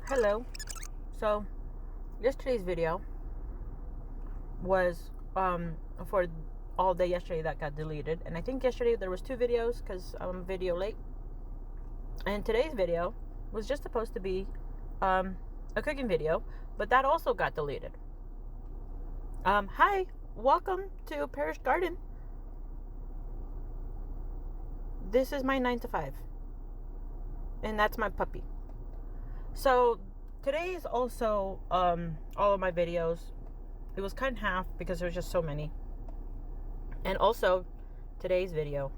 Hello. So yesterday's video was for all day yesterday that got deleted, and I think yesterday there was 2 videos because I'm video late. And today's video was just supposed to be a cooking video, but that also got deleted. Hi, welcome to Parish Garden. This is my 9 to 5, and that's my puppy. So today is also all of my videos. It was cut in half because there was just so many. And also today's video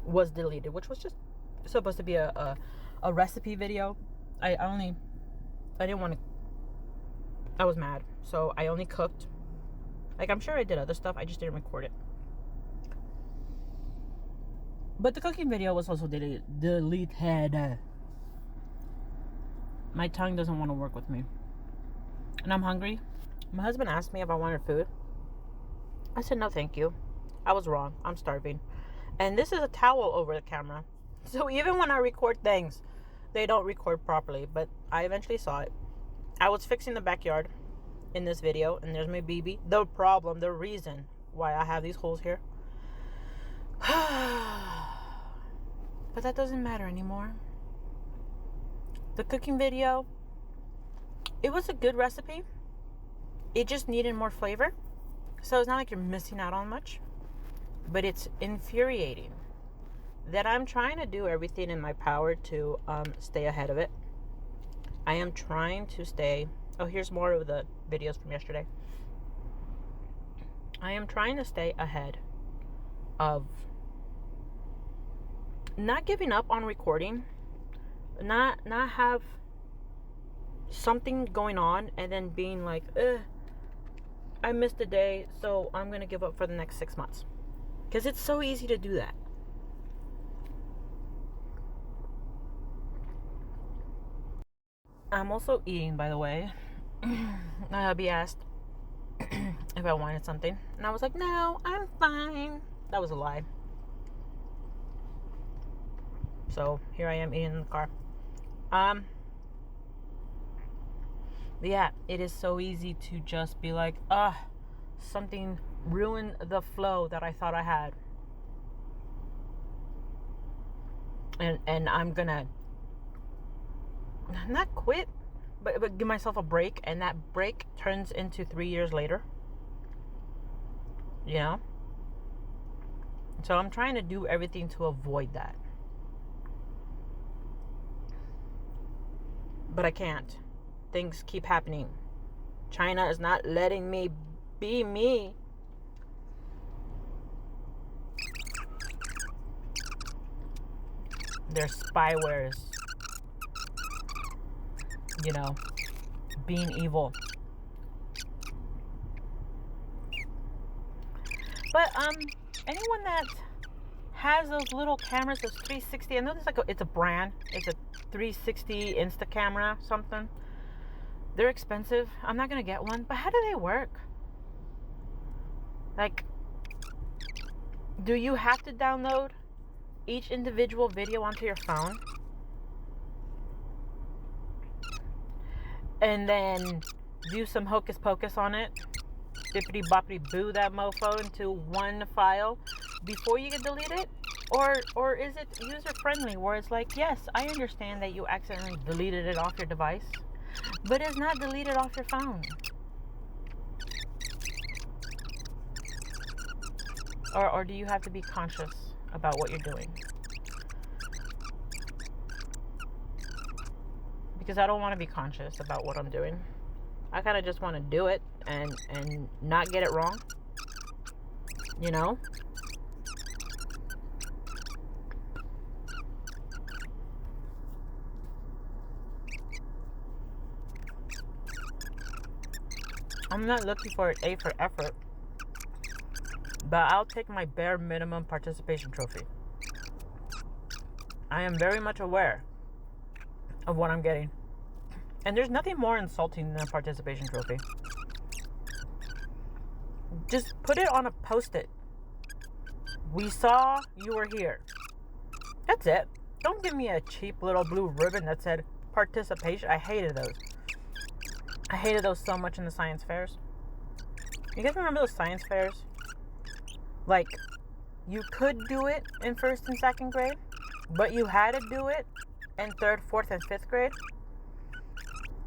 was deleted, which was just supposed to be a recipe video. I didn't want to. I was mad, so I only cooked. Like, I'm sure I did other stuff, I just didn't record it. But the cooking video was also deleted. My tongue doesn't want to work with me. And I'm hungry. My husband asked me if I wanted food. I said no, thank you. I was wrong. I'm starving. And this is a towel over the camera. So even when I record things, they don't record properly. But I eventually saw it. I was fixing the backyard in this video. And there's my BB. The problem, the reason why I have these holes here. But that doesn't matter anymore. The cooking video, it was a good recipe. It just needed more flavor. So it's not like you're missing out on much. But it's infuriating that I'm trying to do everything in my power to stay ahead of it. I am trying to stay. Oh, here's more of the videos from yesterday. I am trying to stay ahead of not giving up on recording. Not have something going on and then being like, I missed a day, so I'm gonna give up for the next 6 months. Because it's so easy to do that. I'm also eating, by the way. My hubby asked if I wanted something, and I was like, no, I'm fine. That was a lie. So here I am eating in the car. Yeah, it is so easy to just be like, something ruined the flow that I thought I had. And I'm gonna not quit, but give myself a break, and that break turns into 3 years later. You know? So I'm trying to do everything to avoid that. But I can't. Things keep happening. China is not letting me be me. Their spywares, being evil. But anyone that has those little cameras, those 360, I know it's a brand. It's a 360 Insta camera, something. They're expensive. I'm not gonna get one, but how do they work? Like, do you have to download each individual video onto your phone and then do some hocus pocus on it, bippity boppity boo that mofo into one file before you can delete it? Or is it user friendly where it's like, yes, I understand that you accidentally deleted it off your device, but it's not deleted off your phone? Or do you have to be conscious about what you're doing? Because I don't want to be conscious about what I'm doing. I kind of just want to do it and not get it wrong. You know? I'm not looking for an A for effort, but I'll take my bare minimum participation trophy. I am very much aware of what I'm getting. And there's nothing more insulting than a participation trophy. Just put it on a post-it. We saw you were here. That's it. Don't give me a cheap little blue ribbon that said participation. I hated those. I hated those so much in the science fairs. You guys remember those science fairs? Like, you could do it in 1st and 2nd grade, but you had to do it in 3rd, 4th, and 5th grade.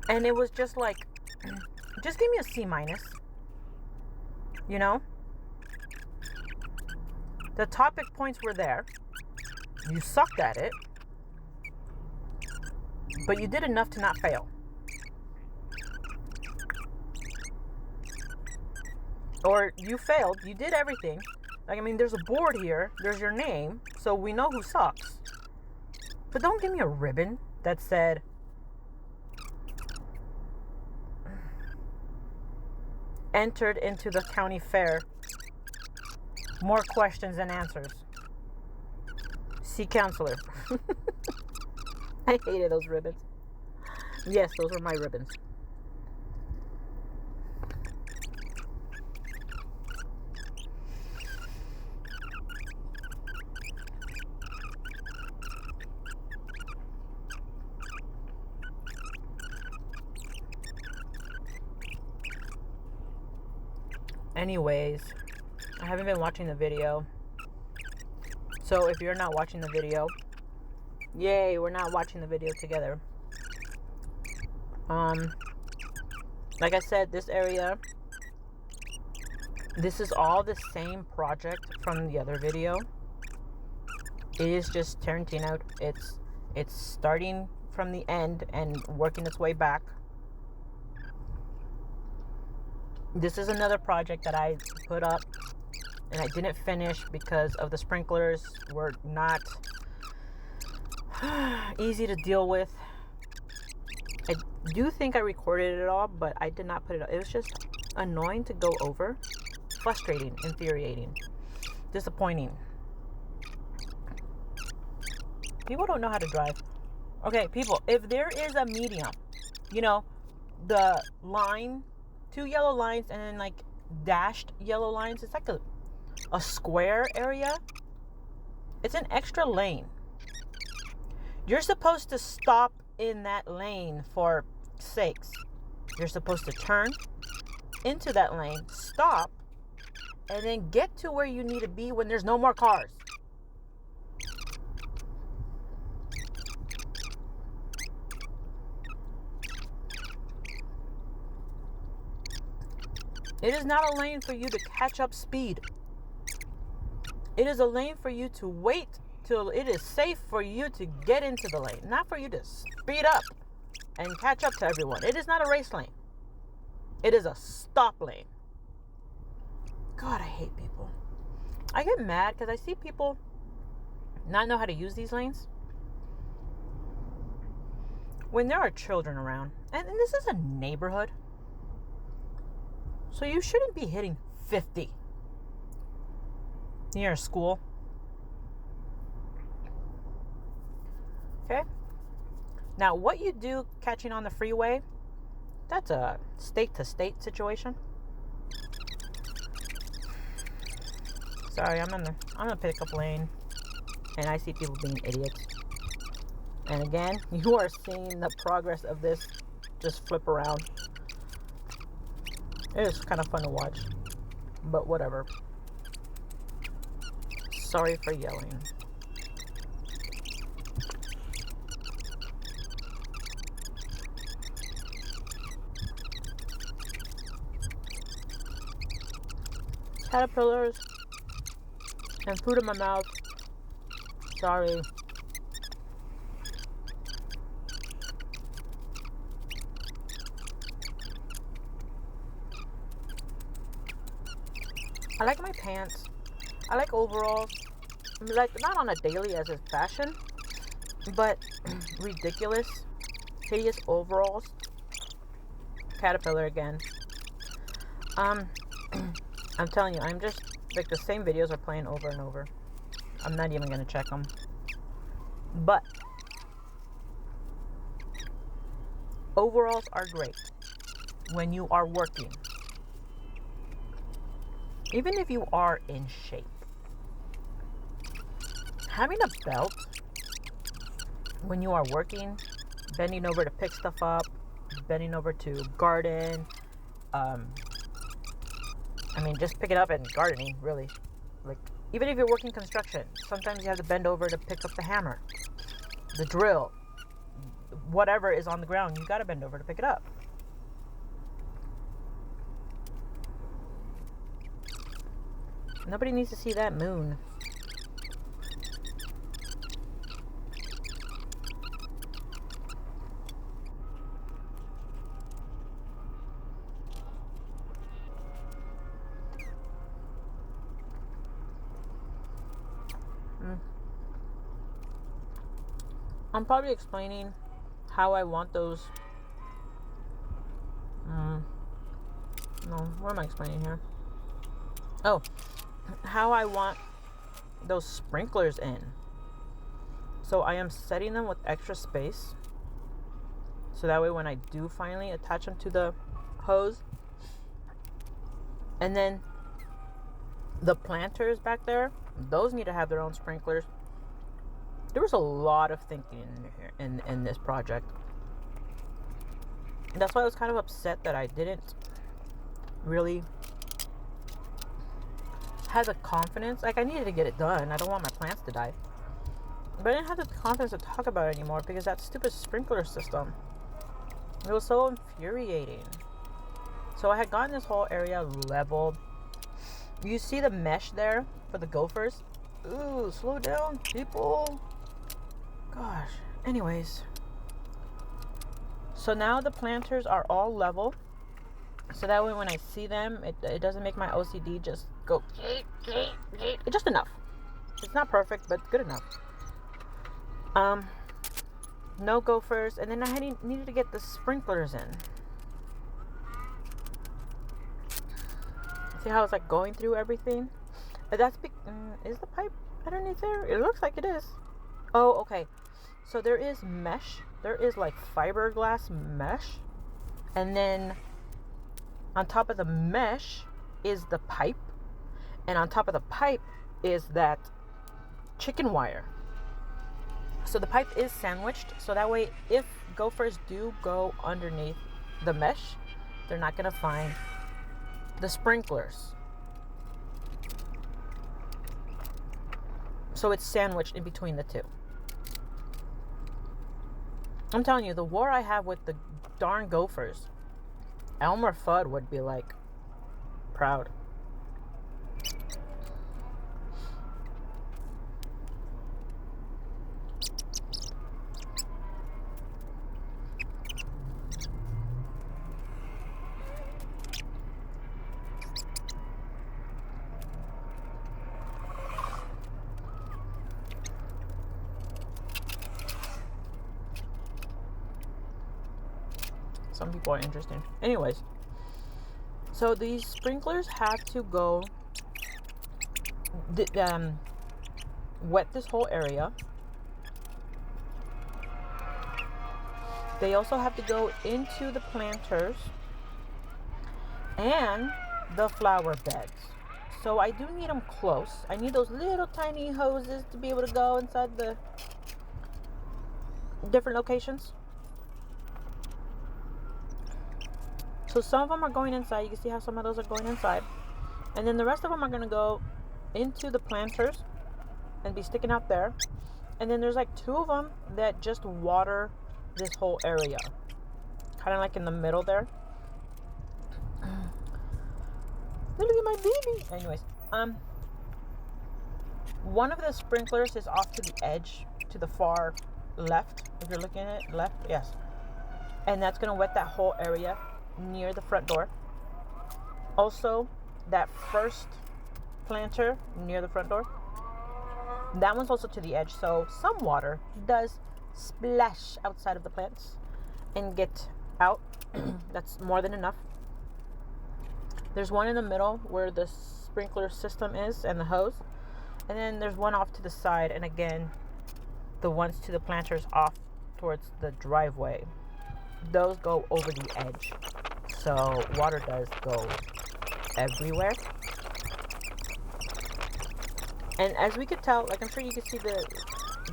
And it was just like, just give me a C minus. You know? The topic points were there. You sucked at it, but you did enough to not fail. Or you failed, you did everything. Like, I mean, there's a board here, there's your name, so we know who sucks. But don't give me a ribbon that said, entered into the county fair, more questions than answers. See counselor. I hated those ribbons. Yes, those were my ribbons. Anyways, I haven't been watching the video. So if you're not watching the video, yay, we're not watching the video together. Like I said, this area, this is all the same project from the other video. It is just tearing out. It's starting from the end and working its way back. This is another project that I put up and I didn't finish because of the sprinklers were not easy to deal with. I do think I recorded it all, but I did not put it up. It was just annoying to go over, frustrating, infuriating, disappointing. People don't know how to drive. Okay, people, if there is a medium, you know, the line, 2 yellow lines and then like dashed yellow lines, it's like a square area. It's an extra lane. You're supposed to stop in that lane for sakes. You're supposed to turn into that lane, stop, and then get to where you need to be when there's no more cars. It is not a lane for you to catch up speed. It is a lane for you to wait till it is safe for you to get into the lane, not for you to speed up and catch up to everyone. It is not a race lane. It is a stop lane. God, I hate people. I get mad because I see people not know how to use these lanes when there are children around. And this is a neighborhood. So you shouldn't be hitting 50 near a school. Okay? Now, what you do catching on the freeway, that's a state-to-state situation. Sorry, I'm in the pickup lane, and I see people being idiots. And again, you are seeing the progress of this just flip around. It is kind of fun to watch, but whatever. Sorry for yelling. Caterpillars and food in my mouth. Sorry. I like my pants. I like overalls. Like, not on a daily as a fashion, but ridiculous, hideous overalls. Caterpillar again. I'm telling you, I'm just, like, the same videos are playing over and over. I'm not even going to check them. But overalls are great when you are working. Even if you are in shape. Having a belt when you are working bending over to pick stuff up, bending over to garden. I mean, just pick it up and gardening, really. Like, even if you're working construction, sometimes you have to bend over to pick up the hammer, the drill, whatever is on the ground, you gotta bend over to pick it up. Nobody needs to see that moon. I'm probably explaining how I want those. No, what am I explaining here? Oh, how I want those sprinklers in. So I am setting them with extra space. So that way when I do finally attach them to the hose. And then the planters back there, those need to have their own sprinklers. There was a lot of thinking in this project. That's why I was kind of upset that I didn't really have the confidence. Like, I needed to get it done. I don't want my plants to die. But I didn't have the confidence to talk about it anymore because that stupid sprinkler system. It was so infuriating. So I had gotten this whole area leveled. You see the mesh there for the gophers? Ooh, slow down, people. Gosh. Anyways. So now the planters are all level. So that way when I see them, it doesn't make my OCD just go. Just enough. It's not perfect, but good enough. No gophers. And then I needed to get the sprinklers in. See how it's like going through everything? But that's is the pipe underneath there? It looks like it is. Oh, okay. So there is mesh. There is like fiberglass mesh. And then on top of the mesh is the pipe. And on top of the pipe is that chicken wire. So the pipe is sandwiched. So that way if gophers do go underneath the mesh, they're not going to find the sprinklers. So it's sandwiched in between the two. I'm telling you, the war I have with the darn gophers, Elmer Fudd would be like proud. Some people are interested. Anyways, so these sprinklers have to go wet this whole area. They also have to go into the planters and the flower beds. So I do need them close. I need those little tiny hoses to be able to go inside the different locations. So some of them are going inside. You can see how some of those are going inside. And then the rest of them are going to go into the planters and be sticking out there. And then there's like 2 of them that just water this whole area. Kind of like in the middle there. Look at my baby. Anyways, one of the sprinklers is off to the edge, to the far left. If you're looking at it, left, yes. And that's going to wet that whole area near the front door. Also, that first planter near the front door, that one's also to the edge, so some water does splash outside of the plants and get out. That's more than enough. There's one in the middle where the sprinkler system is and the hose, and then there's one off to the side, and again the ones to the planters off towards the driveway, those go over the edge. So water does go everywhere. And as we could tell, like I'm sure you can see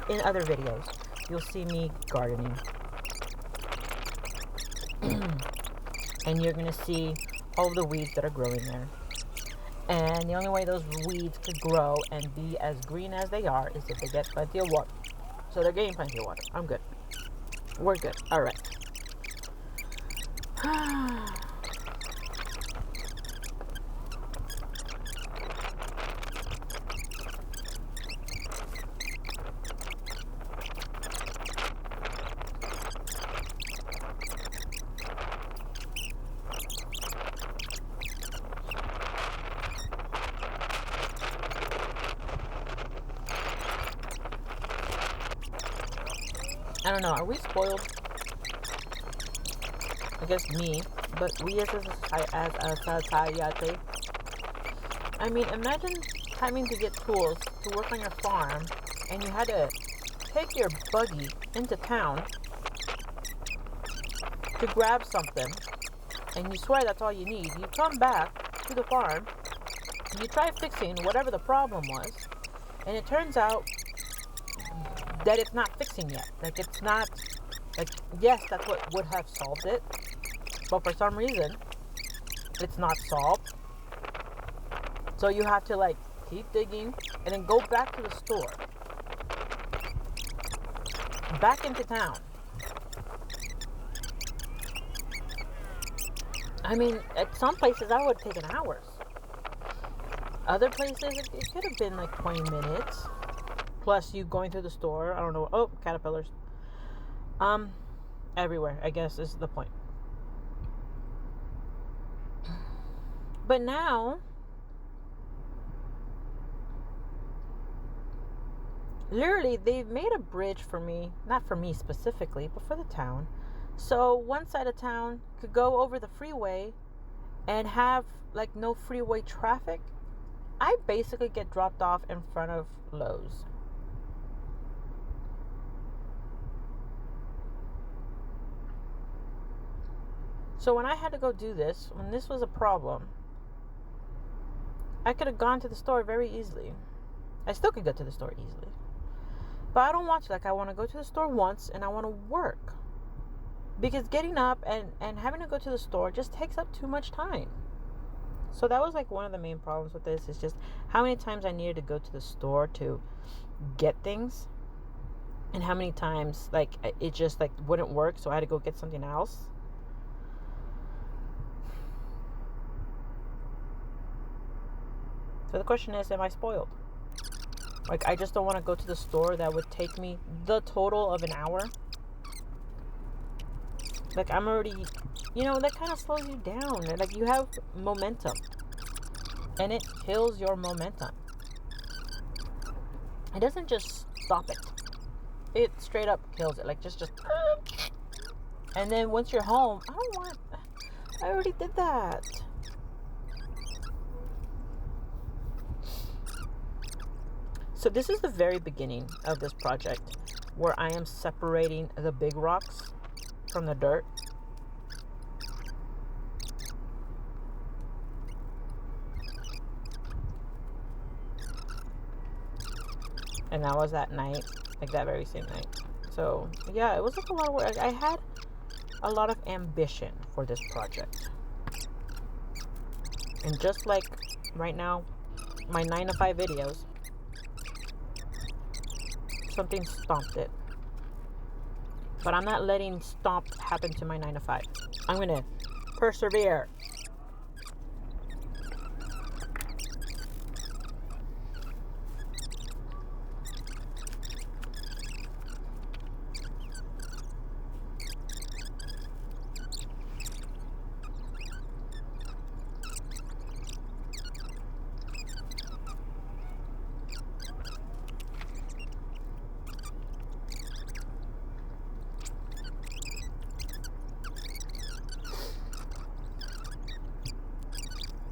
in other videos, you'll see me gardening. and you're going to see all of the weeds that are growing there. And the only way those weeds could grow and be as green as they are is if they get plenty of water. So they're getting plenty of water. I'm good. We're good. All right. I don't know. Are we spoiled? I guess me, but we as a society. I mean, imagine having to get tools to work on your farm, and you had to take your buggy into town to grab something, and you swear that's all you need. You come back to the farm, and you try fixing whatever the problem was, and it turns out that it's not fixing yet. Like, it's not, like, yes, that's what would have solved it, but for some reason, it's not solved. So you have to, like, keep digging, and then go back to the store. Back into town. I mean, at some places, that would have taken hours. Other places, it could have been, like, 20 minutes. Plus you going through the store. I don't know. Oh, caterpillars. Everywhere, I guess, is the point. But now, literally, they've made a bridge for me. Not for me specifically, but for the town. So one side of town could go over the freeway and have, like, no freeway traffic. I basically get dropped off in front of Lowe's. So when I had to go do this, when this was a problem, I could have gone to the store very easily. I still could go to the store easily. But I don't want to. Like, I want to go to the store once and I want to work. Because getting up and having to go to the store just takes up too much time. So that was, like, one of the main problems with this, is just how many times I needed to go to the store to get things. And how many times, like, it just, like, wouldn't work, so I had to go get something else. So the question is, am I spoiled? Like, I just don't want to go to the store that would take me the total of an hour. Like, I'm already, that kind of slows you down. Like, you have momentum. And it kills your momentum. It doesn't just stop it. It straight up kills it. Like, just. And then once you're home, I already did that. So this is the very beginning of this project, where I am separating the big rocks from the dirt. And that was that night, like that very same night. So yeah, it was like a lot of work. I had a lot of ambition for this project. And just like right now, my 9 to 5 videos, something stomped it. But I'm not letting stomp happen to my 9 to 5. I'm going to persevere.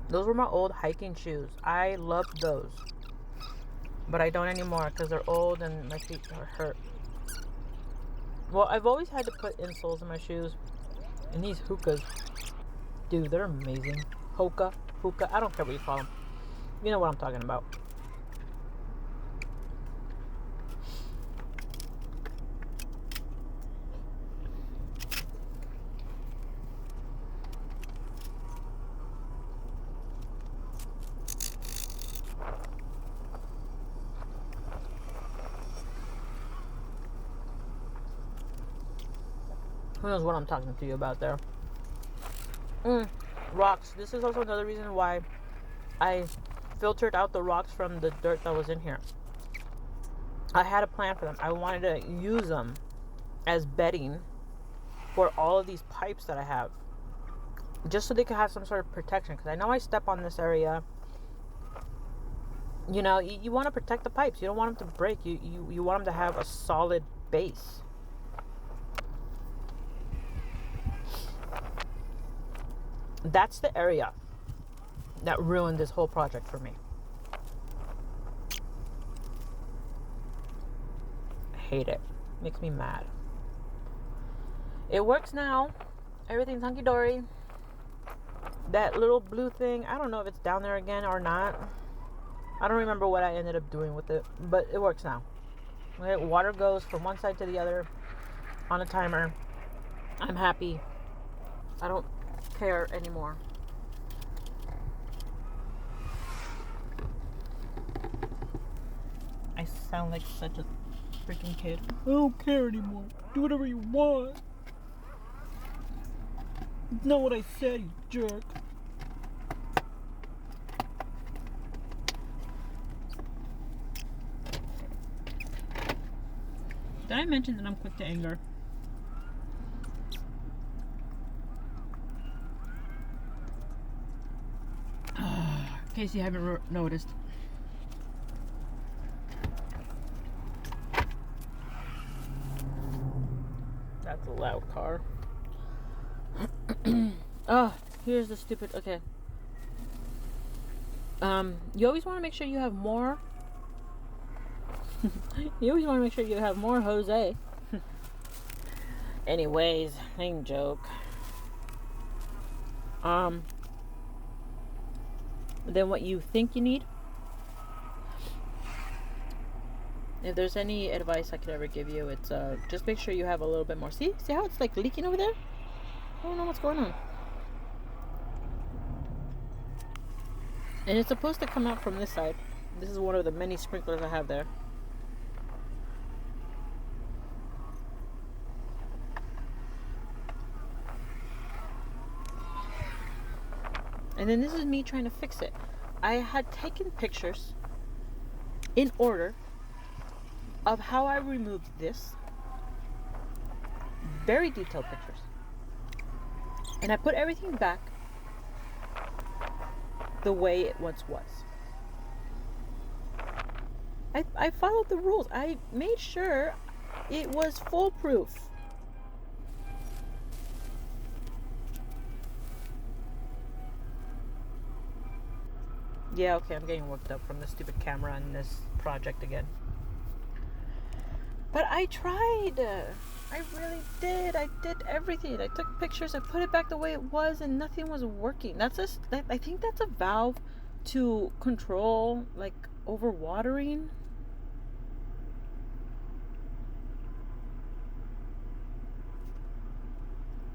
Those were my old hiking shoes. I loved those. But I don't anymore because they're old and my feet are hurt. Well, I've always had to put insoles in my shoes. And these Hokas, dude, they're amazing. Hoka, I don't care what you call them. You know what I'm talking about. Who knows what I'm talking to you about there. Rocks. This is also another reason why I filtered out the rocks from the dirt that was in here. I had a plan for them. I wanted to use them as bedding for all of these pipes that I have, just so they could have some sort of protection, because I know I step on this area. You know, you want to protect the pipes. You don't want them to break. You want them to have a solid base. That's the area that ruined this whole project for me. I hate it. Makes me mad. It works now. Everything's hunky-dory. That little blue thing, I don't know if it's down there again or not. I don't remember what I ended up doing with it, but it works now. Okay, water goes from one side to the other on a timer. I'm happy. I don't care anymore. I sound like such a freaking kid. I don't care anymore. Do whatever you want. It's not what I said, you jerk. Did I mention that I'm quick to anger? In case you haven't noticed. That's a loud car. Oh, here's the stupid. Okay. You always want to make sure you have more. You always want to make sure you have more Jose. Anyways, same joke. Than what you think you need. If there's any advice I could ever give you, it's just make sure you have a little bit more. See how it's like leaking over there? I don't know what's going on. And it's supposed to come out from this side. This is one of the many sprinklers I have there. And then this is me trying to fix it. I had taken pictures in order of how I removed this. Very detailed pictures. And I put everything back the way it once was. I followed the rules. I made sure it was foolproof. Yeah, okay, I'm getting worked up from the stupid camera and this project again. But I tried. I really did. I did everything. I took pictures. I put it back the way it was, and nothing was working. I think that's a valve to control, like, overwatering.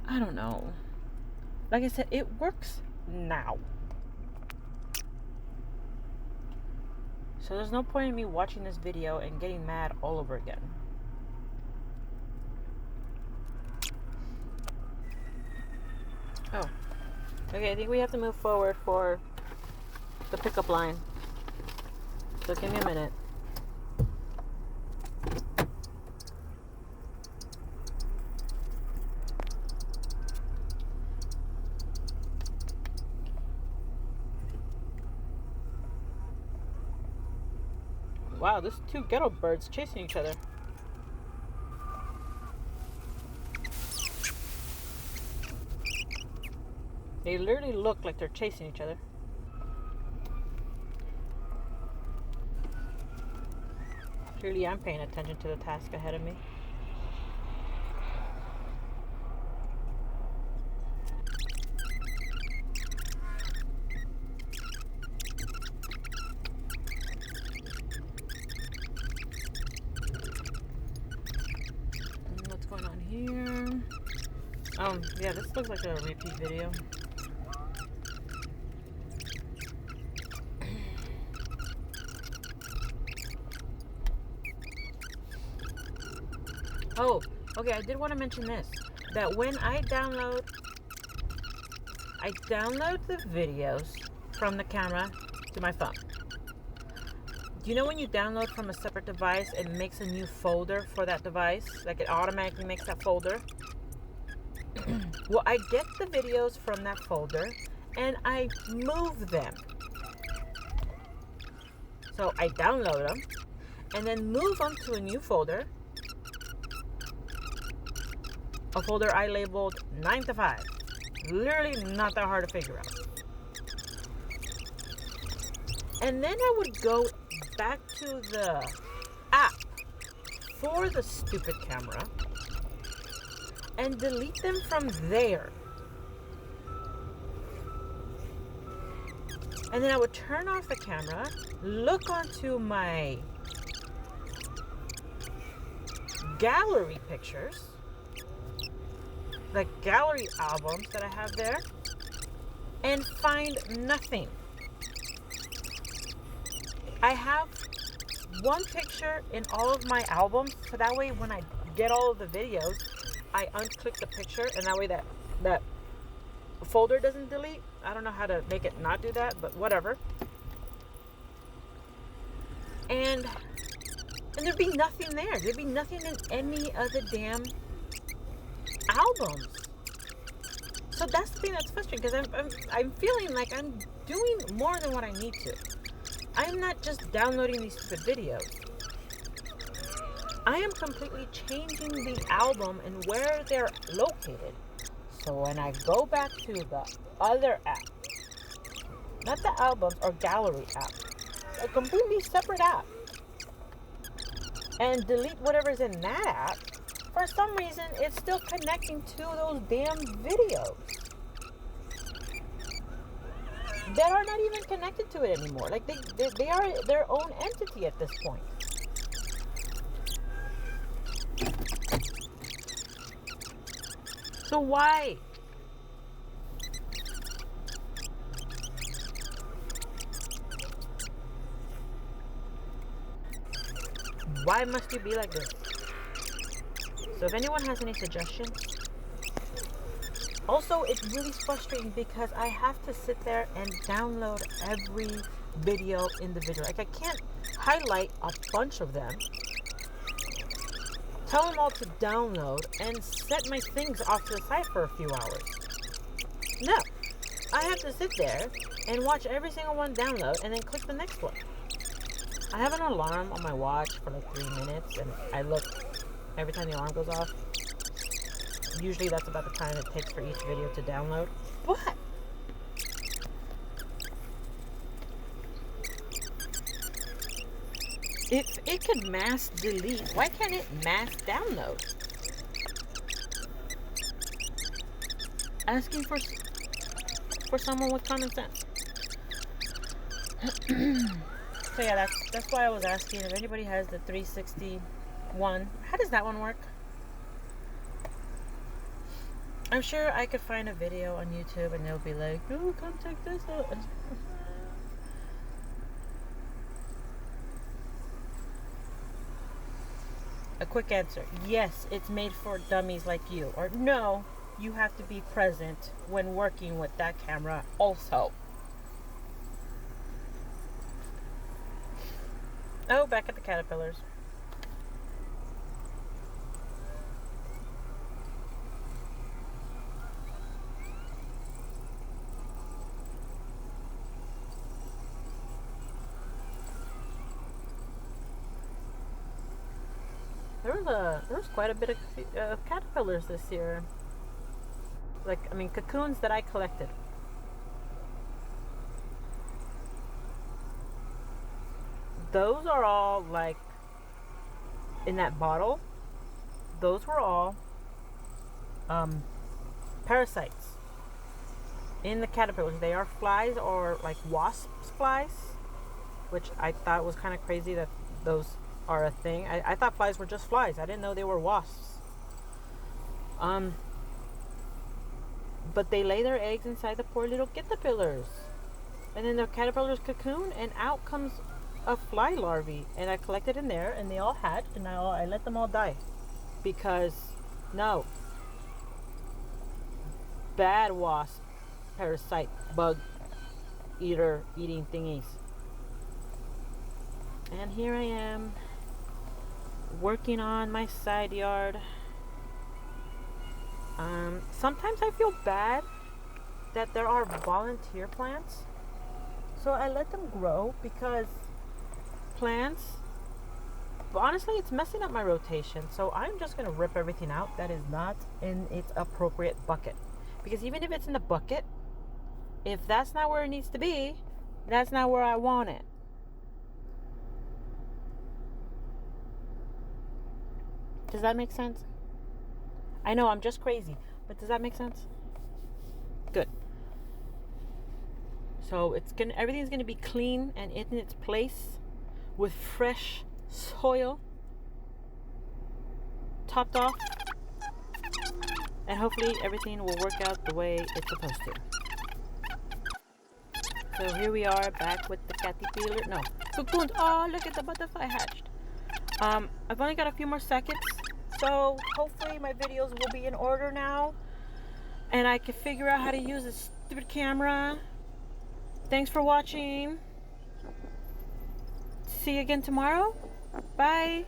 I don't know. Like I said, it works now. So there's no point in me watching this video and getting mad all over again. Oh. Okay, I think we have to move forward for the pickup line. So give me a minute. Wow, there's two ghetto birds chasing each other. They literally look like they're chasing each other. Clearly I'm paying attention to the task ahead of me. What's going on here? Yeah, this looks like a repeat video. Oh, okay, I did want to mention this. that when I download the videos from the camera to my phone. You know when you download from a separate device, it makes a new folder for that device? Like it automatically makes that folder? Well, I get the videos from that folder and I move them. So I download them and then move them to a new folder. A folder I labeled 9 to 5. Literally not that hard to figure out. And then I would go back to the app for the stupid camera and delete them from there. And then I would turn off the camera, look onto my gallery pictures, the gallery albums that I have there, and find nothing. I have one picture in all of my albums, so that way when I get all of the videos, I unclick the picture, and that way that folder doesn't delete. I don't know how to make it not do that, but whatever. And there'd be nothing there. There'd be nothing in any of the damn albums. So that's the thing that's frustrating, because I'm feeling like I'm doing more than what I need to. I'm not just downloading these stupid videos. I am completely changing the album and where they're located. So when I go back to the other app, not the albums or gallery app, a completely separate app, and delete whatever's in that app, for some reason it's still connecting to those damn videos that are not even connected to it anymore. Like they are their own entity at this point. So why? Why must you be like this? So if anyone has any suggestions. Also, it's really frustrating because I have to sit there and download every video individually. Like I can't highlight a bunch of them, tell them all to download, and set my things off to the side for a few hours. No, I have to sit there and watch every single one download and then click the next one. I have an alarm on my watch for like 3 minutes, and I look every time the alarm goes off. Usually that's about the time it takes for each video to download. But if it could mass delete, why can't it mass download? Asking for someone with common sense. So yeah, that's why I was asking if anybody has the 361. How does that one work? I'm sure I could find a video on YouTube and they'll be like, oh, come check this out. A quick answer. Yes, it's made for dummies like you. Or no, you have to be present when working with that camera also. Oh, back at the caterpillars. There was quite a bit of caterpillars this year. Cocoons that I collected. Those are all like in that bottle. Those were all parasites in the caterpillars. They are flies or like wasp flies, which I thought was kind of crazy that those are a thing. I thought flies were just flies. I didn't know they were wasps. But they lay their eggs inside the poor little caterpillars, and then the caterpillars cocoon, and out comes a fly larvae. And I collected in there, and they all hatched, and I let them all die because no, bad wasp, parasite, bug eating thingies. And here I am working on my side yard. Sometimes I feel bad that there are volunteer plants, so I let them grow, because plants, honestly, it's messing up my rotation. So I'm just gonna rip everything out that is not in its appropriate bucket, because even if it's in the bucket, if that's not where it needs to be, that's not where I want it. Does that make sense? I know I'm just crazy, but does that make sense? Good. So everything's gonna be clean and in its place, with fresh soil, topped off, and hopefully everything will work out the way it's supposed to. So here we are, back with the caterpillar. No, cocoon. Oh, look at the butterfly hatched. I've only got a few more seconds, so hopefully my videos will be in order now, and I can figure out how to use this stupid camera. Thanks for watching. See you again tomorrow. Bye.